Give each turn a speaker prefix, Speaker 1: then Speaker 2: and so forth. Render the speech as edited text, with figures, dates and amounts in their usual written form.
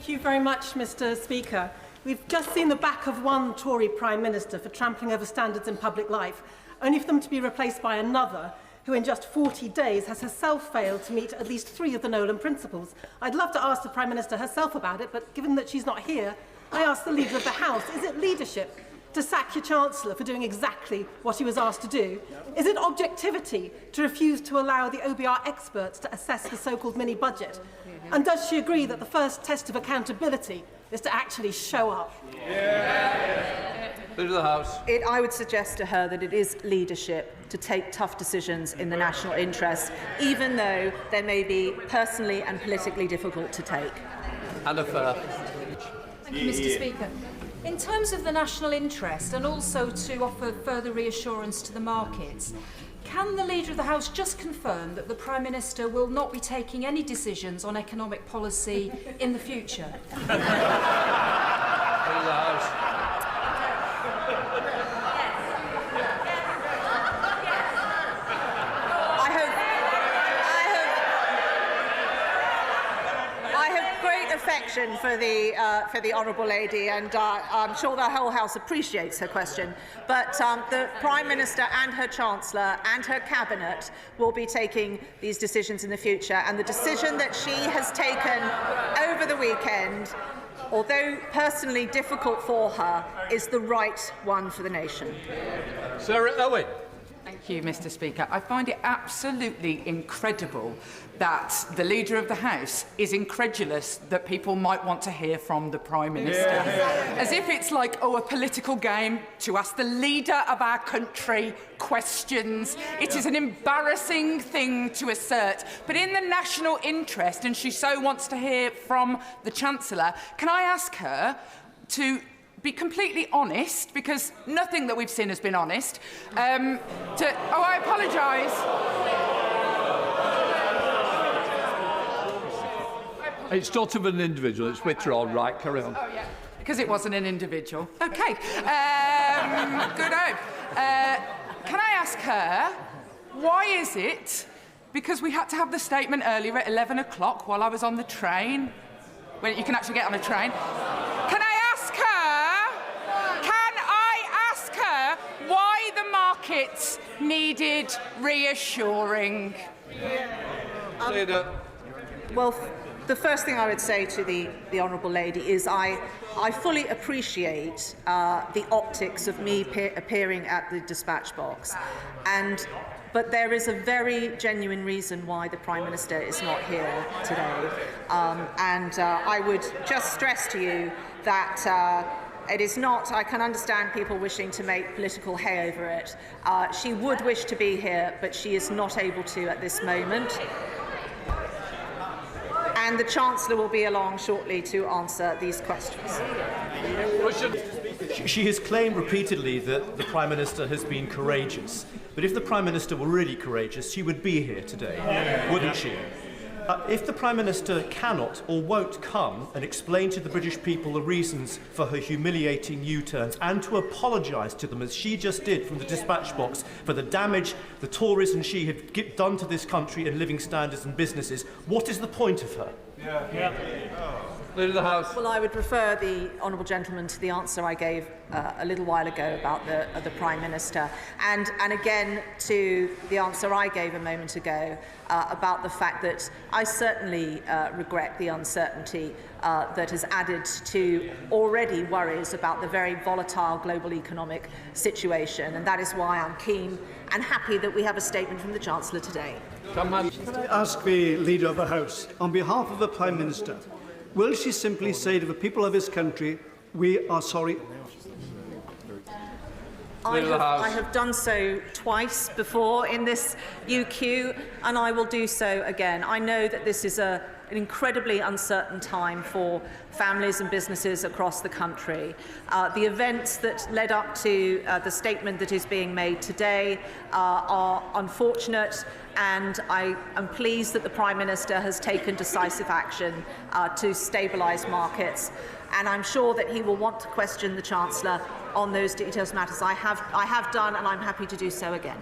Speaker 1: Thank you very much, Mr. Speaker. We've just seen the back of one Tory Prime Minister for trampling over standards in public life, only for them to be replaced by another who in just 40 days has herself failed to meet at least 3 of the Nolan principles. I'd love to ask the Prime Minister herself about it, but given that she's not here, I ask the Leader of the House, is it leadership to sack your Chancellor for doing exactly what he was asked to do? Is it objectivity to refuse to allow the OBR experts to assess the so-called mini-budget? And does she agree that the first test of accountability is to actually show up?
Speaker 2: Leader of the House.
Speaker 3: I would suggest to her that it is leadership to take tough decisions in the national interest, even though they may be personally and politically difficult to take.
Speaker 2: And a fair.
Speaker 4: Thank you, Mr. Speaker. In terms of the national interest and also to offer further reassurance to the markets, can the Leader of the House just confirm that the Prime Minister will not be taking any decisions on economic policy in the future?
Speaker 2: Leader of the House.
Speaker 3: Affection for the honourable lady, and I'm sure the whole House appreciates her question. But the Prime Minister and her Chancellor and her Cabinet will be taking these decisions in the future, and the decision that she has taken over the weekend, although personally difficult for her, is the right one for the nation.
Speaker 2: Sarah Owen.
Speaker 5: Thank you, Mr. Speaker. I find it absolutely incredible that the Leader of the House is incredulous that people might want to hear from the Prime Minister. As if it's like, a political game to ask the leader of our country questions. It is an embarrassing thing to assert. But in the national interest, and she so wants to hear from the Chancellor, can I ask her to be completely honest, because nothing that we've seen has been honest. I apologise.
Speaker 2: It's not of an individual, it's withdrawn. Right, carry on.
Speaker 5: Oh, yeah, because it wasn't an individual. OK. Good hope. Can I ask her, why is it, because we had to have the statement earlier at 11 o'clock while I was on the train, when you can actually get on a train, why the markets needed reassuring?
Speaker 3: Well, the first thing I would say to the honourable lady is I fully appreciate the optics of me appearing at the dispatch box, but there is a very genuine reason why the Prime Minister is not here today, and I would just stress to you that it is not. I can understand people wishing to make political hay over it. She would wish to be here, but she is not able to at this moment. And the Chancellor will be along shortly to answer these questions.
Speaker 6: She has claimed repeatedly that the Prime Minister has been courageous. But if the Prime Minister were really courageous, she would be here today, wouldn't she? If the Prime Minister cannot or won't come and explain to the British people the reasons for her humiliating U-turns and to apologise to them, as she just did from the dispatch box, for the damage the Tories and she have done to this country and living standards and businesses, what is the point of her?
Speaker 2: Leader of the House.
Speaker 3: Well, I would refer the honourable gentleman to the answer I gave a little while ago about the Prime Minister, and again to the answer I gave a moment ago about the fact that I certainly regret the uncertainty that has added to already worries about the very volatile global economic situation, and that is why I'm keen and happy that we have a statement from the Chancellor today.
Speaker 7: Can I ask the Leader of the House, on behalf of the Prime Minister, will she simply say to the people of this country, we are sorry?
Speaker 3: I have done so twice before in this UQ, and I will do so again. I know that this is an incredibly uncertain time for families and businesses across the country. The events that led up to the statement that is being made today are unfortunate, and I am pleased that the Prime Minister has taken decisive action to stabilise markets, and I'm sure that he will want to question the Chancellor on those detailed matters. I have done, and I'm happy to do so again.